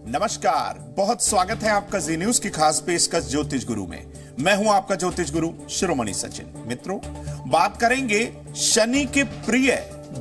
नमस्कार, बहुत स्वागत है आपका जी न्यूज की खास पेशकश ज्योतिष गुरु में। मैं हूं आपका ज्योतिष गुरु शिरोमणि सचिन। मित्रों, बात करेंगे शनि के प्रिय,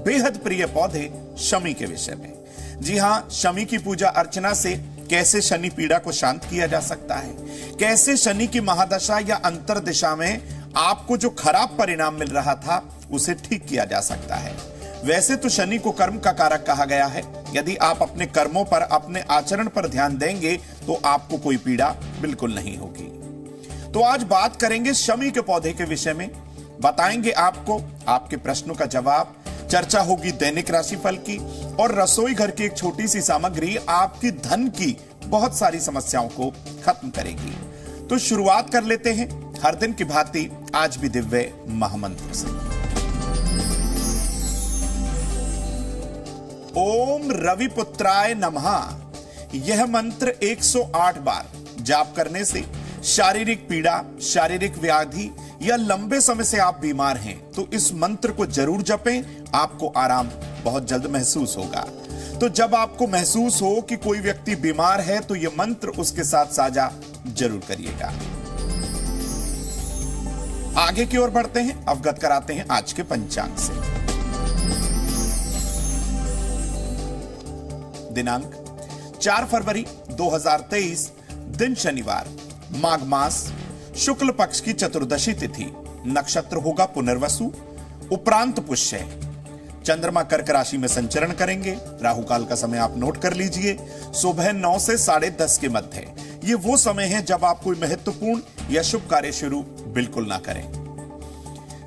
बेहद प्रिय पौधे शमी के विषय में। जी हां, शमी की पूजा अर्चना से कैसे शनि पीड़ा को शांत किया जा सकता है, कैसे शनि की महादशा या अंतर दिशा में आपको जो खराब परिणाम मिल रहा था उसे ठीक किया जा सकता है। वैसे तो शनि को कर्म का कारक कहा गया है। यदि आप अपने कर्मों पर, अपने आचरण पर ध्यान देंगे तो आपको कोई पीड़ा बिल्कुल नहीं होगी। तो आज बात करेंगे शमी के पौधे के विषय में, बताएंगे आपको आपके प्रश्नों का जवाब, चर्चा होगी दैनिक राशिफल की, और रसोई घर की एक छोटी सी सामग्री आपकी धन की बहुत सारी समस्याओं को खत्म करेगी। तो शुरुआत कर लेते हैं हर दिन की भांति आज भी दिव्य महामंत्र से। ओम रविपुत्राय नमः। यह मंत्र 108 बार जाप करने से शारीरिक पीड़ा, शारीरिक व्याधि या लंबे समय से आप बीमार हैं तो इस मंत्र को जरूर जपें, आपको आराम बहुत जल्द महसूस होगा। तो जब आपको महसूस हो कि कोई व्यक्ति बीमार है तो यह मंत्र उसके साथ साझा जरूर करिएगा। आगे की ओर बढ़ते हैं, अवगत कराते हैं आज के पंचांग से। दिनांक 4 फरवरी 2023, दिन शनिवार, माघ मास, शुक्ल पक्ष की चतुर्दशी तिथि, नक्षत्र होगा पुनर्वसु, उपरांत पुष्य। चंद्रमा कर्क राशि में संचरण करेंगे। राहु काल का समय आप नोट कर लीजिए, सुबह 9 से 10:30 के मध्य। ये वो समय है जब आप कोई महत्वपूर्ण या शुभ कार्य शुरू बिल्कुल ना करें।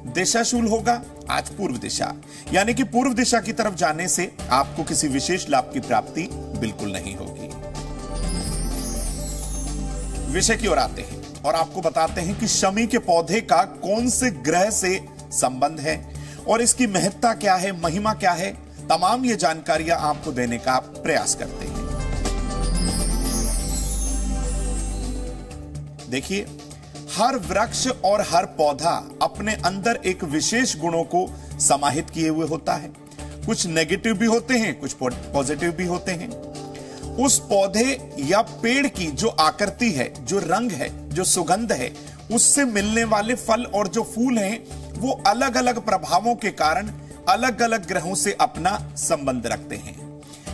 दिशाशूल होगा आज पूर्व दिशा, यानी कि पूर्व दिशा की तरफ जाने से आपको किसी विशेष लाभ की प्राप्ति बिल्कुल नहीं होगी। विषय की ओर आते हैं और आपको बताते हैं कि शमी के पौधे का कौन से ग्रह से संबंध है और इसकी महत्ता क्या है, महिमा क्या है, तमाम ये जानकारियां आपको देने का प्रयास करते हैं। देखिए, हर वृक्ष और हर पौधा अपने अंदर एक विशेष गुणों को समाहित किए हुए होता है। कुछ नेगेटिव भी होते हैं, कुछ पॉजिटिव भी होते हैं। उस पौधे या पेड़ की जो आकृति है, जो रंग है, जो सुगंध है, उससे मिलने वाले फल और जो फूल हैं, वो अलग अलग प्रभावों के कारण अलग अलग ग्रहों से अपना संबंध रखते हैं।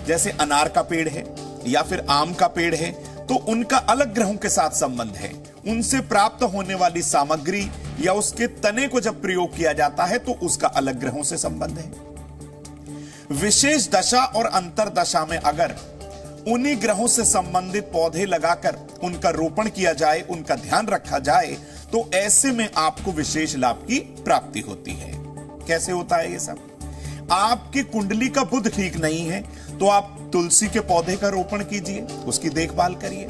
जैसे अनार का पेड़ है या फिर आम का पेड़ है तो उनका अलग ग्रहों के साथ संबंध है। उनसे प्राप्त होने वाली सामग्री या उसके तने को जब प्रयोग किया जाता है तो उसका अलग ग्रहों से संबंध है। विशेष दशा और अंतर दशा में अगर उन्हीं ग्रहों से संबंधित पौधे लगाकर उनका रोपण किया जाए, उनका ध्यान रखा जाए, तो ऐसे में आपको विशेष लाभ की प्राप्ति होती है। कैसे होता है ये सब? आपकी कुंडली का बुध ठीक नहीं है तो आप तुलसी के पौधे का रोपण कीजिए, उसकी देखभाल करिए।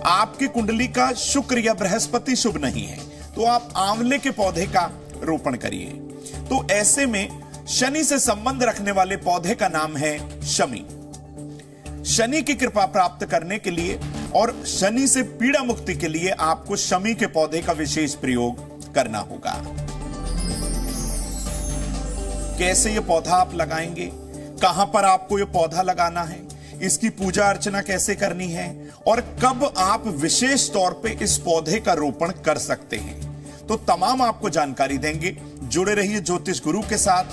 आपकी कुंडली का शुक्र या बृहस्पति शुभ नहीं है तो आप आंवले के पौधे का रोपण करिए। तो ऐसे में शनि से संबंध रखने वाले पौधे का नाम है शमी। शनि की कृपा प्राप्त करने के लिए और शनि से पीड़ा मुक्ति के लिए आपको शमी के पौधे का विशेष प्रयोग करना होगा। कैसे ये पौधा आप लगाएंगे, कहां पर आपको ये पौधा लगाना है, इसकी पूजा अर्चना कैसे करनी है और कब आप विशेष तौर पे इस पौधे का रोपण कर सकते हैं, तो तमाम आपको जानकारी देंगे। जुड़े रहिए ज्योतिष गुरु के साथ,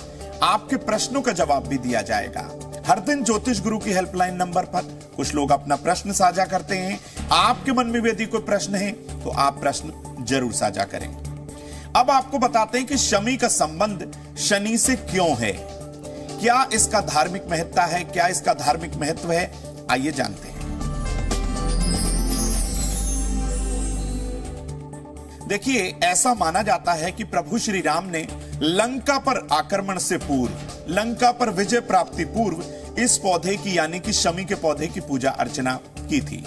आपके प्रश्नों का जवाब भी दिया जाएगा। हर दिन ज्योतिष गुरु की हेल्पलाइन नंबर पर कुछ लोग अपना प्रश्न साझा करते हैं। आपके मन में यदि कोई प्रश्न है तो आप प्रश्न जरूर साझा करें। अब आपको बताते हैं कि शमी का संबंध शनि से क्यों है, क्या इसका धार्मिक महत्ता है, क्या इसका धार्मिक महत्व है, आइए जानते हैं। देखिए, ऐसा माना जाता है कि प्रभु श्री राम ने लंका पर आक्रमण से पूर्व, लंका पर विजय प्राप्ति पूर्व इस पौधे की यानी कि शमी के पौधे की पूजा अर्चना की थी।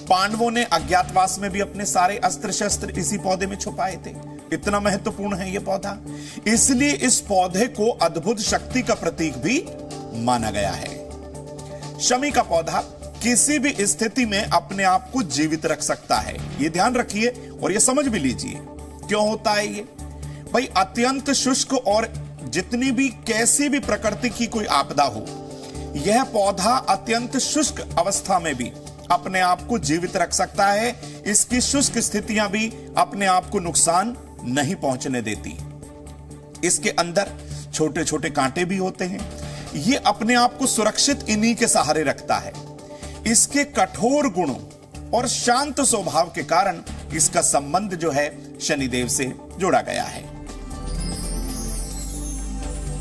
पांडवों ने अज्ञातवास में भी अपने सारे अस्त्र शस्त्र इसी पौधे में छुपाए थे। इतना महत्वपूर्ण है यह पौधा, इसलिए इस पौधे को अद्भुत शक्ति का प्रतीक भी माना गया है। शमी का पौधा किसी भी स्थिति में अपने आप को जीवित रख सकता है, यह ध्यान रखिए और यह समझ भी लीजिए क्यों होता है ये। भाई, अत्यंत शुष्क और जितनी भी कैसी भी प्रकृति की कोई आपदा हो, यह पौधा अत्यंत शुष्क अवस्था में भी अपने आप को जीवित रख सकता है। इसकी शुष्क स्थितियां भी अपने आप को नुकसान नहीं पहुंचने देती। इसके अंदर छोटे छोटे कांटे भी होते हैं। ये अपने आप को सुरक्षित इन्हीं के सहारे रखता है। इसके कठोर गुणों और शांत स्वभाव के कारण इसका संबंध जो है शनिदेव से जोड़ा गया है।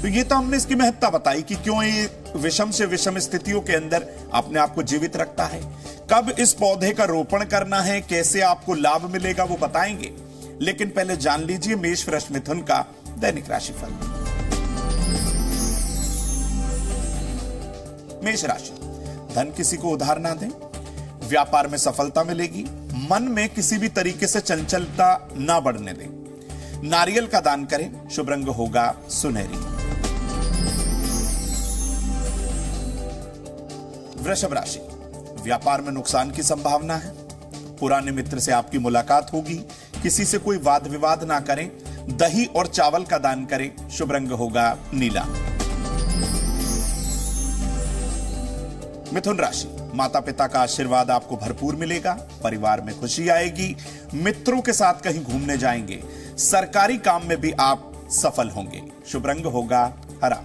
तो ये तो हमने इसकी महत्ता बताई कि क्यों ये विषम से विषम स्थितियों के अंदर अपने आप को जीवित रखता है। कब इस पौधे का रोपण करना है, कैसे आपको लाभ मिलेगा, वो बताएंगे। लेकिन पहले जान लीजिए मेष वृष मिथुन का दैनिक राशिफल। मेष राशि, धन किसी को उधार ना दें, व्यापार में सफलता मिलेगी, मन में किसी भी तरीके से चंचलता ना बढ़ने दें, नारियल का दान करें, शुभ रंग होगा सुनहरी। वृषभ राशि, व्यापार में नुकसान की संभावना है, पुराने मित्र से आपकी मुलाकात होगी, किसी से कोई वाद विवाद ना करें, दही और चावल का दान करें, शुभ रंग होगा नीला। मिथुन राशि, माता पिता का आशीर्वाद आपको भरपूर मिलेगा, परिवार में खुशी आएगी, मित्रों के साथ कहीं घूमने जाएंगे, सरकारी काम में भी आप सफल होंगे, शुभ रंग होगा हरा।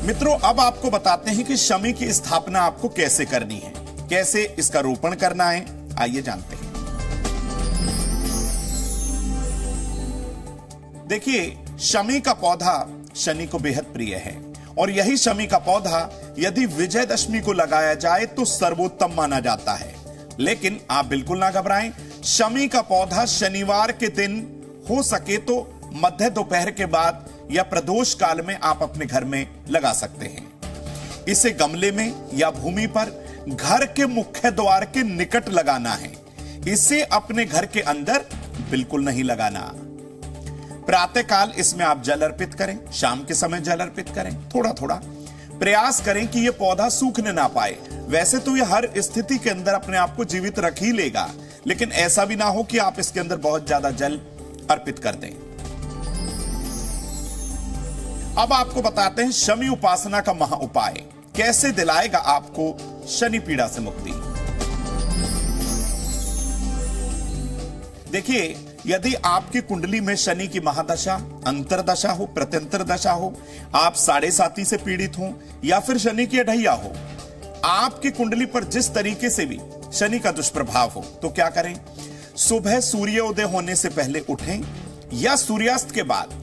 मित्रों, अब आपको बताते हैं कि शमी की स्थापना आपको कैसे करनी है, कैसे इसका रोपण करना है, आइए जानते हैं। देखिए, शमी का पौधा शनि को बेहद प्रिय है और यही शमी का पौधा यदि विजयदशमी को लगाया जाए तो सर्वोत्तम माना जाता है। लेकिन आप बिल्कुल ना घबराएं, शमी का पौधा शनिवार के दिन हो सके तो मध्य दोपहर के बाद या प्रदोष काल में आप अपने घर में लगा सकते हैं। इसे गमले में या भूमि पर घर के मुख्य द्वार के निकट लगाना है। इसे अपने घर के अंदर बिल्कुल नहीं लगाना। प्रातः काल इसमें आप जल अर्पित करें, शाम के समय जल अर्पित करें, थोड़ा थोड़ा प्रयास करें कि यह पौधा सूखने ना पाए। वैसे तो यह हर स्थिति के अंदर अपने आप को जीवित रख ही लेगा, लेकिन ऐसा भी ना हो कि आप इसके अंदर बहुत ज्यादा जल अर्पित कर दें। अब आपको बताते हैं शमी उपासना का महा उपाय कैसे दिलाएगा आपको शनि पीड़ा से मुक्ति। देखिए, यदि आपकी कुंडली में शनि की महादशा, अंतरदशा हो, प्रत्यंतर दशा हो, आप 7.5 से पीड़ित हो या फिर शनि की अढैया हो, आपकी कुंडली पर जिस तरीके से भी शनि का दुष्प्रभाव हो, तो क्या करें? सुबह सूर्योदय होने से पहले उठें या सूर्यास्त के बाद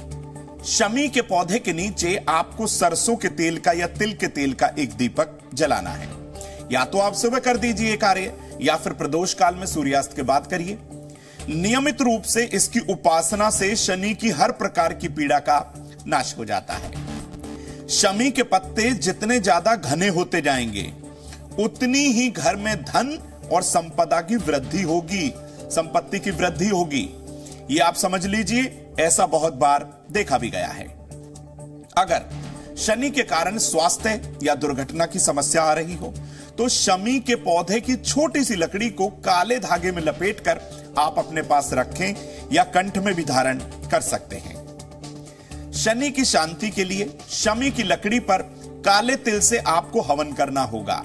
शमी के पौधे के नीचे आपको सरसों के तेल का या तिल के तेल का एक दीपक जलाना है। या तो आप सुबह कर दीजिए कार्य या फिर प्रदोष काल में सूर्यास्त के बाद करिए। नियमित रूप से इसकी उपासना से शनि की हर प्रकार की पीड़ा का नाश हो जाता है। शमी के पत्ते जितने ज्यादा घने होते जाएंगे उतनी ही घर में धन और संपदा की वृद्धि होगी, संपत्ति की वृद्धि होगी। ये आप समझ लीजिए, ऐसा बहुत बार देखा भी गया है। अगर शनि के कारण स्वास्थ्य या दुर्घटना की समस्या आ रही हो तो शमी के पौधे की छोटी सी लकड़ी को काले धागे में लपेटकर आप अपने पास रखें या कंठ में भी धारण कर सकते हैं। शनि की शांति के लिए शमी की लकड़ी पर काले तिल से आपको हवन करना होगा।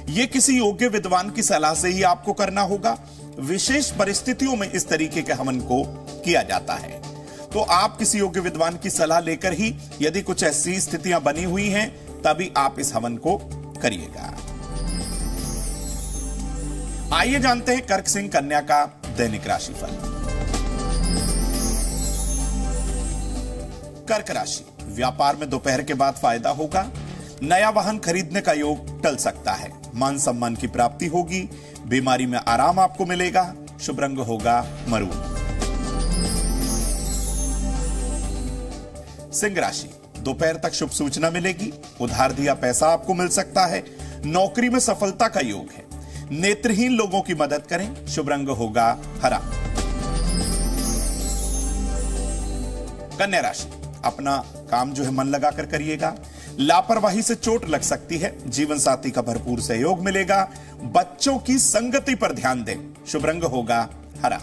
यह किसी योग्य विद्वान की सलाह से ही आपको करना होगा। विशेष परिस्थितियों में इस तरीके के हवन को किया जाता है। तो आप किसी योग्य विद्वान की सलाह लेकर ही, यदि कुछ ऐसी स्थितियां बनी हुई हैं, तभी आप इस हवन को करिएगा। आइए जानते हैं कर्क सिंह कन्या का दैनिक राशिफल। कर्क राशि, व्यापार में दोपहर के बाद फायदा होगा, नया वाहन खरीदने का योग टल सकता है, मान सम्मान की प्राप्ति होगी, बीमारी में आराम आपको मिलेगा, शुभ रंग होगा मरून। सिंह राशि, दोपहर तक शुभ सूचना मिलेगी, उधार दिया पैसा आपको मिल सकता है, नौकरी में सफलता का योग है, नेत्रहीन लोगों की मदद करें, शुभ रंग होगा हरा। कन्या राशि, अपना काम जो है मन लगाकर करिएगा, लापरवाही से चोट लग सकती है, जीवन साथी का भरपूर सहयोग मिलेगा, बच्चों की संगति पर ध्यान दें, शुभ रंग होगा हरा।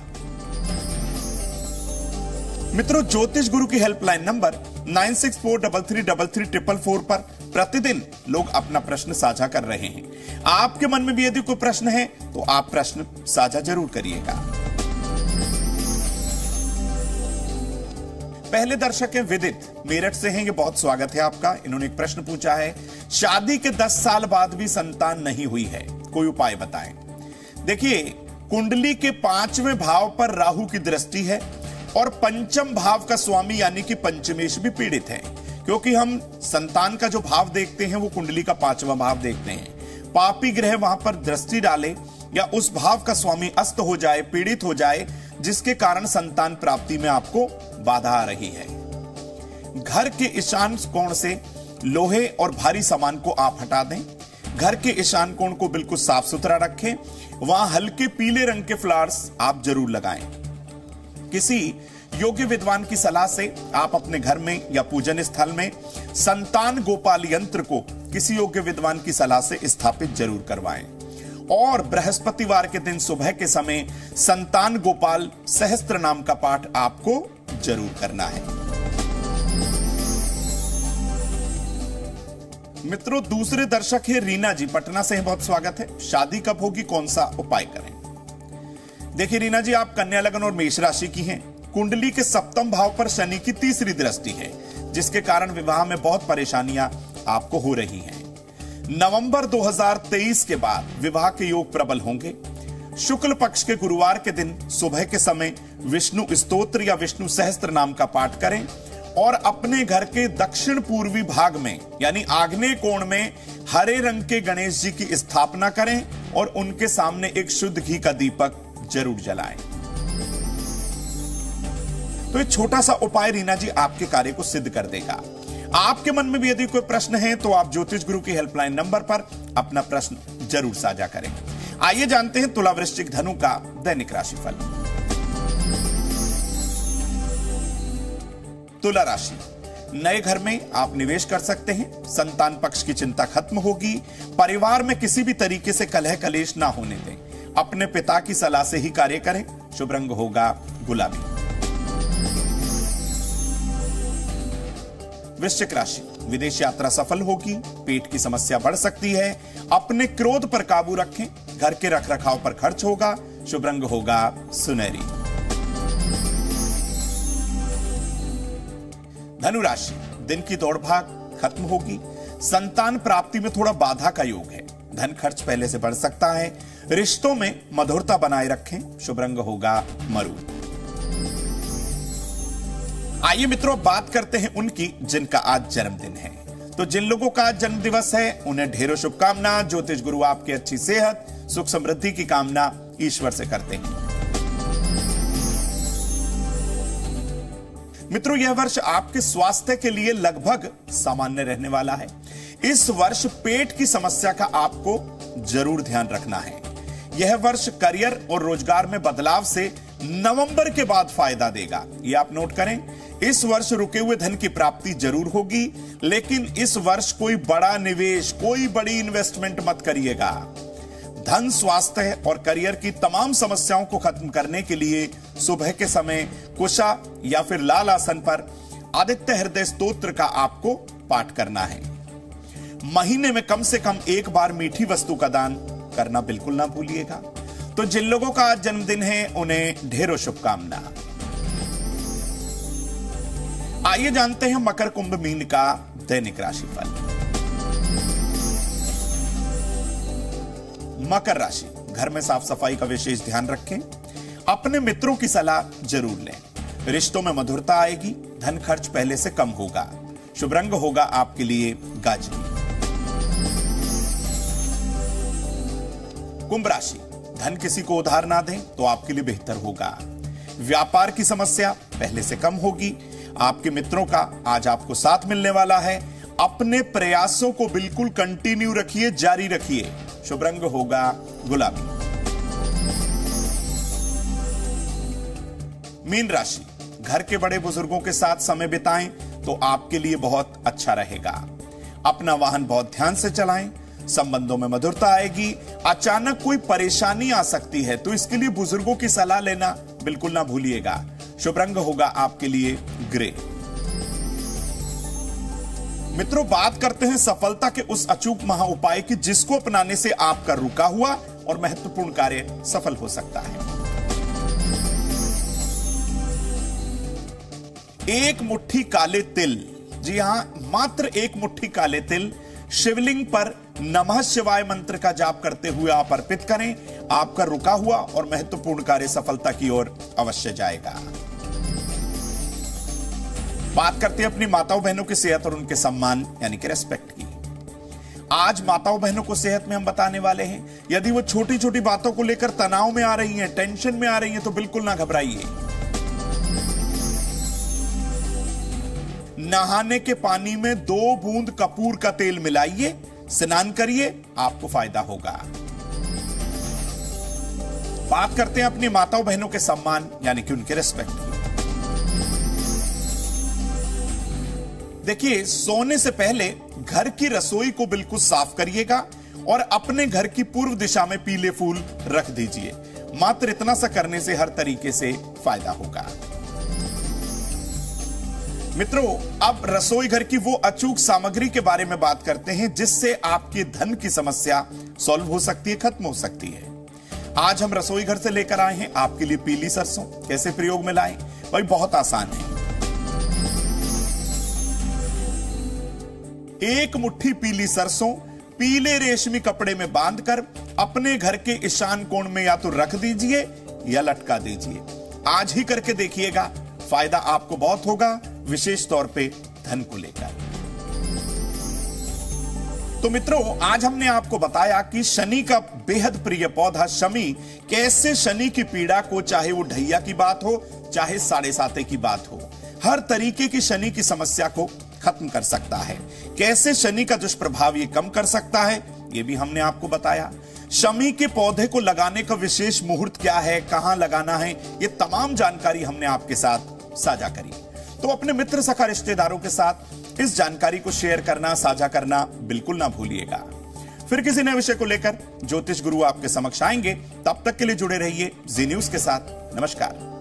मित्रों, ज्योतिष गुरु की हेल्पलाइन नंबर 9643334444 पर प्रतिदिन लोग अपना प्रश्न साझा कर रहे हैं। आपके मन में भी यदि कोई प्रश्न है तो आप प्रश्न साझा जरूर करिएगा। पहले दर्शक हैं विदित, मेरठ से हैं। ये बहुत स्वागत है आपका। इन्होंने एक प्रश्न पूछा है, शादी के 10 साल बाद भी संतान नहीं हुई है, कोई उपाय बताएं। देखिए, कुंडली के 5वें भाव पर राहु की दृष्टि है और पंचम भाव का स्वामी यानी कि पंचमेश भी पीड़ित है, क्योंकि हम संतान का जो भाव देखते हैं वो कुंडली का 5वां भाव देखते हैं। पापी ग्रह वहां पर दृष्टि डाले या उस भाव का स्वामी अस्त हो जाए, पीड़ित हो जाए, जिसके कारण संतान प्राप्ति में आपको बाधा आ रही है। घर के ईशान कोण से लोहे और भारी सामान को आप हटा दें। घर के ईशान कोण को बिल्कुल साफ सुथरा रखें। वहां हल्के पीले रंग के फ्लावर्स आप जरूर लगाएं। किसी योग्य विद्वान की सलाह से आप अपने घर में या पूजन स्थल में संतान गोपाल यंत्र को किसी योग्य विद्वान की सलाह से स्थापित जरूर करवाएं। और बृहस्पतिवार के दिन सुबह के समय संतान गोपाल सहस्त्र नाम का पाठ आपको जरूर करना है। मित्रों, दूसरे दर्शक है रीना जी, पटना से हैं। बहुत स्वागत है। शादी कब होगी, कौन सा उपाय करें? देखिए रीना जी, आप कन्या लग्न और मेष राशि की हैं। कुंडली के 7वें भाव पर शनि की 3री दृष्टि है, जिसके कारण विवाह में बहुत परेशानियां आपको हो रही हैं। नवंबर 2023 के बाद विवाह के योग प्रबल होंगे। शुक्ल पक्ष के गुरुवार के दिन सुबह के समय विष्णु स्तोत्र या विष्णु सहस्त्र नाम का पाठ करें और अपने घर के दक्षिण पूर्वी भाग में यानी आग्नेय कोण में हरे रंग के गणेश जी की स्थापना करें और उनके सामने एक शुद्ध घी का दीपक जरूर जलाएं। तो ये छोटा सा उपाय रीना जी आपके कार्य को सिद्ध कर देगा। आपके मन में भी यदि कोई प्रश्न है तो आप ज्योतिष गुरु की हेल्पलाइन नंबर पर अपना प्रश्न जरूर साझा करें। आइए जानते हैं तुला, वृश्चिक, धनु का दैनिक राशिफल। तुला राशि, नए घर में आप निवेश कर सकते हैं। संतान पक्ष की चिंता खत्म होगी। परिवार में किसी भी तरीके से कलह कलेश ना होने दें। अपने पिता की सलाह से ही कार्य करें। शुभ रंग होगा गुलाबी। वृश्चिक राशि, विदेश यात्रा सफल होगी। पेट की समस्या बढ़ सकती है। अपने क्रोध पर काबू रखें। घर के रखरखाव पर खर्च होगा। शुभ रंग होगा सुनहरी। धनु राशि, दिन की दौड़भाग खत्म होगी। संतान प्राप्ति में थोड़ा बाधा का योग है। धन खर्च पहले से बढ़ सकता है। रिश्तों में मधुरता बनाए रखें। शुभ रंग होगा मरून। आइए मित्रों, बात करते हैं उनकी जिनका आज जन्मदिन है। तो जिन लोगों का आज जन्म दिवस है उन्हें ढेरों शुभकामना। ज्योतिष गुरु आपकी अच्छी सेहत, सुख समृद्धि की कामना ईश्वर से करते हैं। मित्रों, यह वर्ष आपके स्वास्थ्य के लिए लगभग सामान्य रहने वाला है। इस वर्ष पेट की समस्या का आपको जरूर ध्यान रखना है। यह वर्ष करियर और रोजगार में बदलाव से नवंबर के बाद फायदा देगा, ये आप नोट करें। इस वर्ष रुके हुए धन की प्राप्ति जरूर होगी, लेकिन इस वर्ष कोई बड़ा निवेश, कोई बड़ी इन्वेस्टमेंट मत करिएगा। धन, स्वास्थ्य और करियर की तमाम समस्याओं को खत्म करने के लिए सुबह के समय कुशा या फिर लाल आसन पर आदित्य हृदय स्तोत्र का आपको पाठ करना है। महीने में कम से कम एक बार मीठी वस्तु का दान करना बिल्कुल ना भूलिएगा। तो जिन लोगों का आज जन्मदिन है उन्हें ढेरों शुभकामना। आइए जानते हैं मकर, कुंभ, मीन का दैनिक राशिफल। मकर राशि, घर में साफ सफाई का विशेष ध्यान रखें। अपने मित्रों की सलाह जरूर लें। रिश्तों में मधुरता आएगी। धन खर्च पहले से कम होगा। शुभ रंग होगा आपके लिए गाजरी। कुंभ राशि, धन किसी को उधार ना दें तो आपके लिए बेहतर होगा। व्यापार की समस्या पहले से कम होगी। आपके मित्रों का आज आपको साथ मिलने वाला है। अपने प्रयासों को बिल्कुल कंटिन्यू रखिए, जारी रखिए। शुभ रंग होगा गुलाबी। मीन राशि, घर के बड़े बुजुर्गों के साथ समय बिताएं तो आपके लिए बहुत अच्छा रहेगा। अपना वाहन बहुत ध्यान से चलाएं। संबंधों में मधुरता आएगी। अचानक कोई परेशानी आ सकती है तो इसके लिए बुजुर्गों की सलाह लेना बिल्कुल ना भूलिएगा। शुभ रंग होगा आपके लिए ग्रे। मित्रों, बात करते हैं सफलता के उस अचूक महा उपाय की जिसको अपनाने से आपका रुका हुआ और महत्वपूर्ण कार्य सफल हो सकता है। एक मुट्ठी काले तिल, जी हां, मात्र एक मुट्ठी काले तिल शिवलिंग पर नमः शिवाय मंत्र का जाप करते हुए आप अर्पित करें। आपका रुका हुआ और महत्वपूर्ण कार्य सफलता की ओर अवश्य जाएगा। बात करते हैं अपनी माताओं बहनों की सेहत और उनके सम्मान यानी कि रेस्पेक्ट की। आज माताओं बहनों को सेहत में हम बताने वाले हैं। यदि वो छोटी छोटी बातों को लेकर तनाव में आ रही हैं, टेंशन में आ रही हैं, तो बिल्कुल ना घबराइए। नहाने के पानी में 2 बूंद कपूर का तेल मिलाइए, स्नान करिए, आपको फायदा होगा। बात करते हैं अपनी माताओं बहनों के सम्मान यानी कि उनके रेस्पेक्ट की। देखिए, सोने से पहले घर की रसोई को बिल्कुल साफ करिएगा और अपने घर की पूर्व दिशा में पीले फूल रख दीजिए। मात्र इतना सा करने से हर तरीके से फायदा होगा। मित्रों, अब रसोई घर की वो अचूक सामग्री के बारे में बात करते हैं जिससे आपके धन की समस्या सॉल्व हो सकती है, खत्म हो सकती है। आज हम रसोई घर से लेकर आए हैं आपके लिए पीली सरसों। कैसे प्रयोग में लाएं? भाई बहुत आसान है। एक मुट्ठी पीली सरसों पीले रेशमी कपड़े में बांधकर अपने घर के ईशान कोण में या तो रख दीजिए या लटका दीजिए। आज ही करके देखिएगा, फायदा आपको बहुत होगा, विशेष तौर पे धन को लेकर। तो मित्रों, आज हमने आपको बताया कि शनि का बेहद प्रिय पौधा शमी कैसे शनि की पीड़ा को, चाहे वो ढैया की बात हो चाहे 7.5 की बात हो, हर तरीके की शनि की समस्या को खत्म कर सकता है। कैसे शनि का दुष्प्रभाव ये कम कर सकता है, ये भी हमने आपको बताया। शमी के पौधे को लगाने का विशेष मुहूर्त क्या है, कहां लगाना है, ये तमाम जानकारी हमने आपके साथ साझा करी। तो अपने मित्र सखा रिश्तेदारों के साथ इस जानकारी को शेयर करना, साझा करना बिल्कुल ना भूलिएगा। फिर किसी नए विषय को लेकर ज्योतिष गुरु आपके समक्ष आएंगे। तब तक के लिए जुड़े रहिए जी न्यूज के साथ। नमस्कार।